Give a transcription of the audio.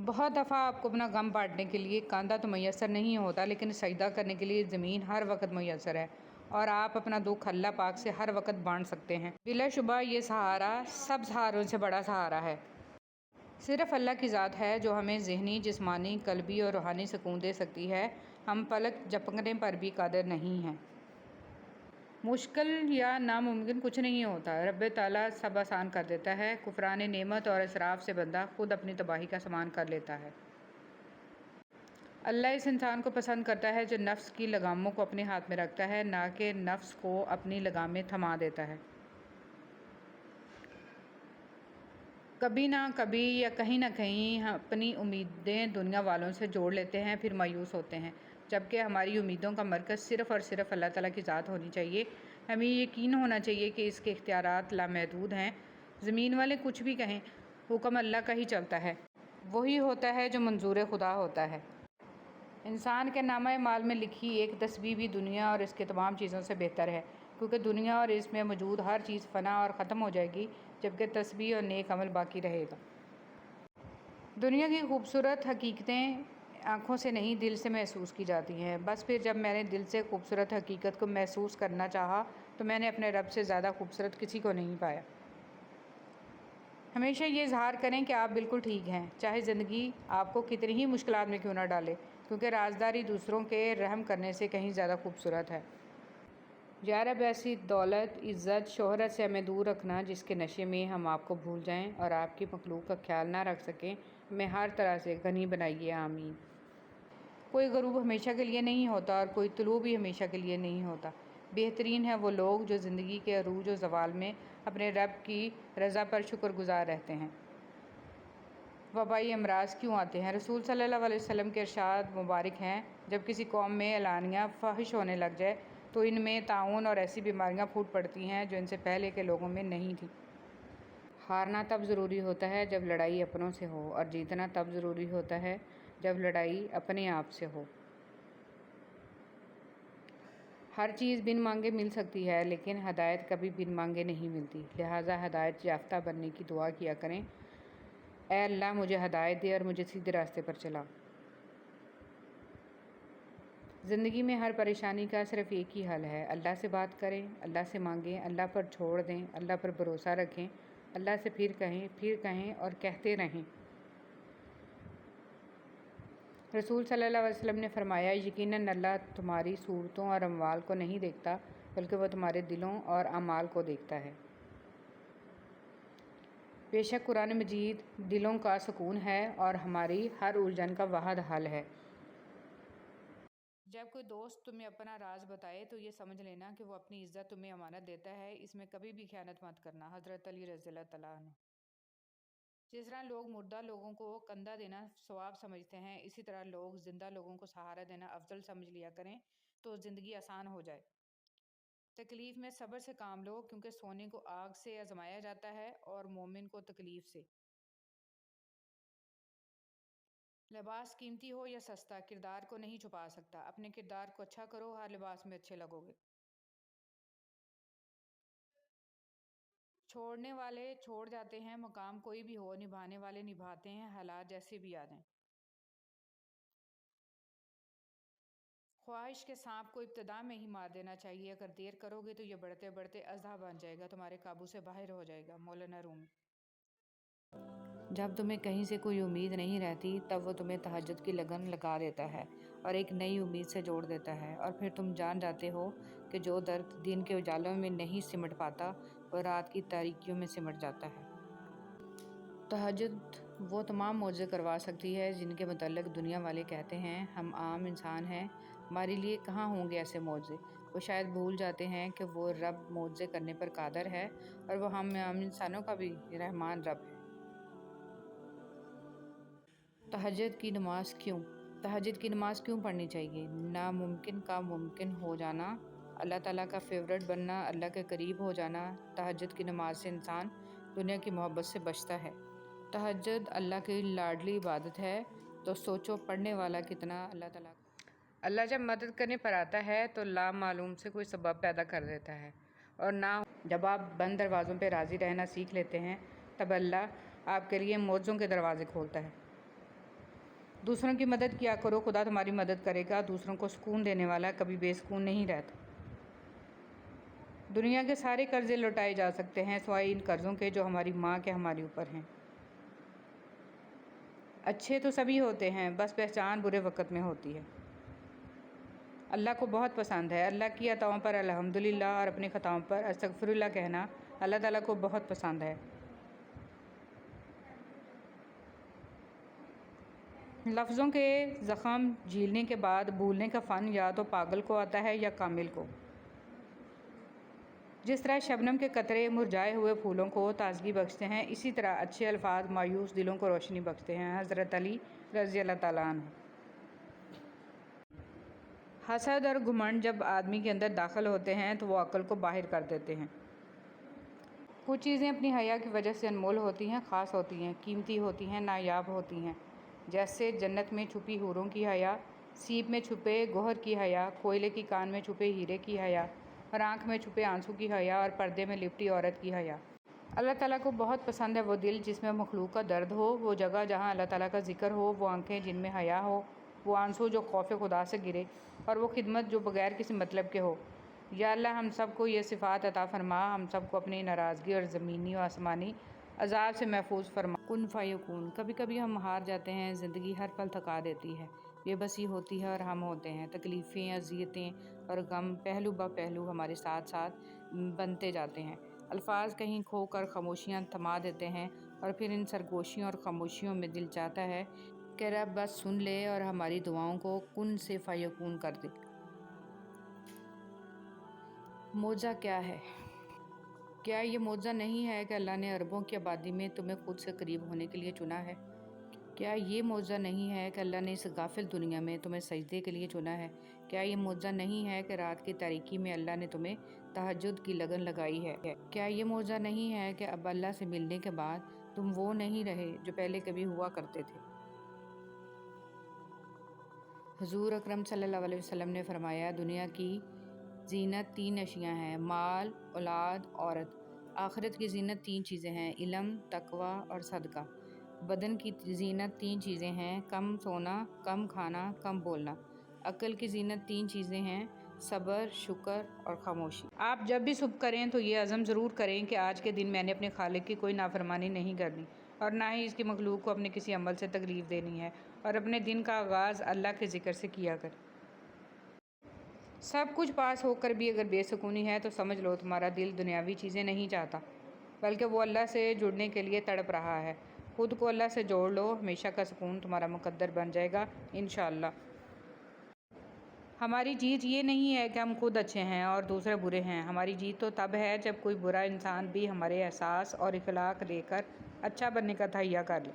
بہت دفعہ آپ کو اپنا غم بانٹنے کے لیے کاندھا تو میسر نہیں ہوتا، لیکن سجدہ کرنے کے لیے زمین ہر وقت میسر ہے، اور آپ اپنا دکھ اللہ پاک سے ہر وقت بانٹ سکتے ہیں۔ بلا شبہ یہ سہارا سب سہاروں سے بڑا سہارا ہے۔ صرف اللہ کی ذات ہے جو ہمیں ذہنی، جسمانی، قلبی اور روحانی سکون دے سکتی ہے۔ ہم پلک جھپکنے پر بھی قادر نہیں ہیں۔ مشکل یا ناممکن کچھ نہیں ہوتا، رب تعالیٰ سب آسان کر دیتا ہے۔ کفران نعمت اور اسراف سے بندہ خود اپنی تباہی کا سامان کر لیتا ہے۔ اللہ اس انسان کو پسند کرتا ہے جو نفس کی لگاموں کو اپنے ہاتھ میں رکھتا ہے، نہ کہ نفس کو اپنی لگامیں تھما دیتا ہے۔ کبھی نہ کبھی یا کہیں نہ کہیں ہم اپنی امیدیں دنیا والوں سے جوڑ لیتے ہیں، پھر مایوس ہوتے ہیں، جبکہ ہماری امیدوں کا مرکز صرف اور صرف اللہ تعالیٰ کی ذات ہونی چاہیے۔ ہمیں یقین ہونا چاہیے کہ اس کے اختیارات لامحدود ہیں۔ زمین والے کچھ بھی کہیں، حکم اللہ کا ہی چلتا ہے۔ وہی ہوتا ہے جو منظور خدا ہوتا ہے۔ انسان کے نامہ اعمال میں لکھی ایک تسبیح بھی دنیا اور اس کے تمام چیزوں سے بہتر ہے، کیونکہ دنیا اور اس میں موجود ہر چیز فنا اور ختم ہو جائے گی، جبکہ تسبیح اور نیک عمل باقی رہے گا۔ دنیا کی خوبصورت حقیقتیں آنکھوں سے نہیں دل سے محسوس کی جاتی ہیں۔ بس پھر جب میں نے دل سے خوبصورت حقیقت کو محسوس کرنا چاہا تو میں نے اپنے رب سے زیادہ خوبصورت کسی کو نہیں پایا۔ ہمیشہ یہ اظہار کریں کہ آپ بالکل ٹھیک ہیں، چاہے زندگی آپ کو کتنی ہی مشکلات میں کیوں نہ ڈالے، کیونکہ رازداری دوسروں کے رحم کرنے سے کہیں زیادہ خوبصورت ہے۔ یا رب ایسی دولت، عزت، شہرت سے ہمیں دور رکھنا جس کے نشے میں ہم آپ کو بھول جائیں اور آپ کی مخلوق کا خیال نہ رکھ سکیں۔ ہمیں ہر طرح سے غنی بنائیے، آمین۔ کوئی غروب ہمیشہ کے لیے نہیں ہوتا اور کوئی طلوع بھی ہمیشہ کے لیے نہیں ہوتا۔ بہترین ہیں وہ لوگ جو زندگی کے عروج و زوال میں اپنے رب کی رضا پر شکر گزار رہتے ہیں۔ وبائی امراض کیوں آتے ہیں؟ رسول صلی اللہ علیہ وسلم کے ارشاد مبارک ہیں، جب کسی قوم میں اعلانیہ فحش ہونے لگ جائے تو ان میں طاعون اور ایسی بیماریاں پھوٹ پڑتی ہیں جو ان سے پہلے کے لوگوں میں نہیں تھیں۔ ہارنا تب ضروری ہوتا ہے جب لڑائی اپنوں سے ہو، اور جیتنا تب ضروری ہوتا ہے جب لڑائی اپنے آپ سے ہو۔ ہر چیز بن مانگے مل سکتی ہے، لیکن ہدایت کبھی بن مانگے نہیں ملتی، لہٰذا ہدایت یافتہ بننے کی دعا کیا کریں، اے اللہ مجھے ہدایت دے اور مجھے سیدھے راستے پر چلا۔ زندگی میں ہر پریشانی کا صرف ایک ہی حل ہے، اللہ سے بات کریں، اللہ سے مانگیں، اللہ پر چھوڑ دیں، اللہ پر بھروسہ رکھیں، اللہ سے پھر کہیں اور کہتے رہیں۔ رسول صلی اللہ علیہ وسلم نے فرمایا، یقیناً اللہ تمہاری صورتوں اور اموال کو نہیں دیکھتا، بلکہ وہ تمہارے دلوں اور اعمال کو دیکھتا ہے۔ بے شک قرآن مجید دلوں کا سکون ہے اور ہماری ہر الجھن کا واحد حل ہے۔ جب کوئی دوست تمہیں اپنا راز بتائے تو یہ سمجھ لینا کہ وہ اپنی عزت تمہیں امانت دیتا ہے، اس میں کبھی بھی خیانت مت کرنا۔ حضرت علی رضی اللہ تعالیٰ عنہ۔ جس طرح لوگ مردہ لوگوں کو کندھا دینا ثواب سمجھتے ہیں، اسی طرح لوگ زندہ لوگوں کو سہارا دینا افضل سمجھ لیا کریں تو زندگی آسان ہو جائے۔ تکلیف میں صبر سے کام لو، کیونکہ سونے کو آگ سے آزمایا جاتا ہے اور مومن کو تکلیف سے۔ لباس قیمتی ہو یا سستا، کردار کو نہیں چھپا سکتا۔ اپنے کردار کو اچھا کرو، ہر لباس میں اچھے لگو گے۔ چھوڑنے والے چھوڑ جاتے ہیں، مقام کوئی بھی ہو، نبھانے والے نبھاتے ہیں، حالات جیسے بھی آ جائیں۔ خواہش کے سانپ کو ابتدا میں ہی مار دینا چاہیے، اگر دیر کرو گے تو یہ بڑھتے بڑھتے اژدہا بن جائے گا، تمہارے قابو سے باہر ہو جائے گا۔ مولانا رومی۔ جب تمہیں کہیں سے کوئی امید نہیں رہتی تب وہ تمہیں تہجد کی لگن لگا دیتا ہے اور ایک نئی امید سے جوڑ دیتا ہے، اور پھر تم جان جاتے ہو کہ جو درد دن کے اجالوں میں نہیں سمٹ پاتا وہ رات کی تاریکیوں میں سمٹ جاتا ہے۔ تہجد وہ تمام معجزے کروا سکتی ہے جن کے متعلق دنیا والے کہتے ہیں ہم عام انسان ہیں، ہمارے لیے کہاں ہوں گے ایسے معجزے۔ وہ شاید بھول جاتے ہیں کہ وہ رب معجزے کرنے پر قادر ہے، اور وہ ہم عام انسانوں کا بھی رحمان رب ہے۔ تہجد کی نماز کیوں؟ تہجد کی نماز کیوں پڑھنی چاہیے؟ ناممکن کا ممکن ہو جانا، اللہ تعالیٰ کا فیورٹ بننا، اللہ کے قریب ہو جانا۔ تہجد کی نماز سے انسان دنیا کی محبت سے بچتا ہے۔ تہجد اللہ کی لاڈلی عبادت ہے، تو سوچو پڑھنے والا کتنا اللہ تعالیٰ کا۔ اللہ جب مدد کرنے پر آتا ہے تو لامعلوم سے کوئی سبب پیدا کر دیتا ہے، اور نہ جب آپ بند دروازوں پہ راضی رہنا سیکھ لیتے ہیں تب اللہ آپ کے لیے معجزوں کے دروازے کھولتا ہے۔ دوسروں کی مدد کیا کرو، خدا تمہاری مدد کرے گا۔ دوسروں کو سکون دینے والا کبھی بے سکون نہیں رہتا۔ دنیا کے سارے قرضے لوٹائے جا سکتے ہیں سوائے ان قرضوں کے جو ہماری ماں کے ہمارے اوپر ہیں۔ اچھے تو سبھی ہوتے ہیں، بس پہچان برے وقت میں ہوتی ہے۔ اللہ کو بہت پسند ہے۔ اللہ کی عطاؤں پر الحمدللہ اور اپنی خطاؤں پر استغفراللہ کہنا اللہ تعالیٰ کو بہت پسند ہے۔ لفظوں کے زخم جھیلنے کے بعد بھولنے کا فن یا تو پاگل کو آتا ہے یا کامل کو۔ جس طرح شبنم کے قطرے مرجھائے ہوئے پھولوں کو تازگی بخشتے ہیں، اسی طرح اچھے الفاظ مایوس دلوں کو روشنی بخشتے ہیں۔ حضرت علی رضی اللہ تعالیٰ عنہ۔ حسد اور گھمنڈ جب آدمی کے اندر داخل ہوتے ہیں تو وہ عقل کو باہر کر دیتے ہیں۔ کچھ چیزیں اپنی حیا کی وجہ سے انمول ہوتی ہیں، خاص ہوتی ہیں، قیمتی ہوتی ہیں، نایاب ہوتی ہیں، جیسے جنت میں چھپی حوروں کی حیا، سیپ میں چھپے گوہر کی حیا، کوئلے کی کان میں چھپے ہیرے کی حیا، اور آنکھ میں چھپے آنسو کی حیا، اور پردے میں لپٹی عورت کی حیا۔ اللہ تعالیٰ کو بہت پسند ہے وہ دل جس میں مخلوق کا درد ہو، وہ جگہ جہاں اللہ تعالیٰ کا ذکر ہو، وہ آنکھیں جن میں حیا ہو، وہ آنسو جو خوف خدا سے گرے، اور وہ خدمت جو بغیر کسی مطلب کے ہو۔ یا اللہ ہم سب کو یہ صفات عطا فرما، ہم سب کو اپنی ناراضگی اور زمینی و آسمانی عذاب سے محفوظ فرما۔ کن فیکون۔ کبھی کبھی ہم ہار جاتے ہیں، زندگی ہر پل تھکا دیتی ہے، بے بسی ہوتی ہے اور ہم ہوتے ہیں۔ تکلیفیں، اذیتیں اور غم پہلو بہ پہلو ہمارے ساتھ ساتھ بنتے جاتے ہیں۔ الفاظ کہیں کھو کر خاموشیاں تھما دیتے ہیں، اور پھر ان سرگوشیوں اور خاموشیوں میں دل چاہتا ہے کہ رب بس سن لے اور ہماری دعاؤں کو کن سے فیکون کر دے۔ معجزہ کیا ہے؟ کیا یہ معجزہ نہیں ہے کہ اللہ نے عربوں کی آبادی میں تمہیں خود سے قریب ہونے کے لیے چنا ہے؟ کیا یہ معجزہ نہیں ہے کہ اللہ نے اس غافل دنیا میں تمہیں سجدے کے لیے چنا ہے؟ کیا یہ معجزہ نہیں ہے کہ رات کی تاریکی میں اللہ نے تمہیں تہجد کی لگن لگائی ہے؟ کیا یہ معجزہ نہیں ہے کہ اب اللہ سے ملنے کے بعد تم وہ نہیں رہے جو پہلے کبھی ہوا کرتے تھے؟ حضور اکرم صلی اللہ علیہ وسلم نے فرمایا، دنیا کی زینت 3 اشیاء ہیں: مال، اولاد، عورت۔ آخرت کی زینت 3 چیزیں ہیں: علم، تقوی اور صدقہ۔ بدن کی زینت 3 چیزیں ہیں: کم سونا، کم کھانا، کم بولنا۔ عقل کی زینت 3 چیزیں ہیں: صبر، شکر اور خاموشی۔ آپ جب بھی صبح کریں تو یہ عزم ضرور کریں کہ آج کے دن میں نے اپنے خالق کی کوئی نافرمانی نہیں کرنی، اور نہ ہی اس کی مخلوق کو اپنے کسی عمل سے تکلیف دینی ہے، اور اپنے دن کا آغاز اللہ کے ذکر سے کیا کر۔ سب کچھ پاس ہو کر بھی اگر بے سکونی ہے تو سمجھ لو تمہارا دل دنیاوی چیزیں نہیں چاہتا، بلکہ وہ اللہ سے جڑنے کے لیے تڑپ رہا ہے۔ خود کو اللہ سے جوڑ لو، ہمیشہ کا سکون تمہارا مقدر بن جائے گا انشاءاللہ۔ ہماری جیت یہ نہیں ہے کہ ہم خود اچھے ہیں اور دوسرے برے ہیں، ہماری جیت تو تب ہے جب کوئی برا انسان بھی ہمارے احساس اور اخلاق لے کر اچھا بننے کا تہیہ کر لے۔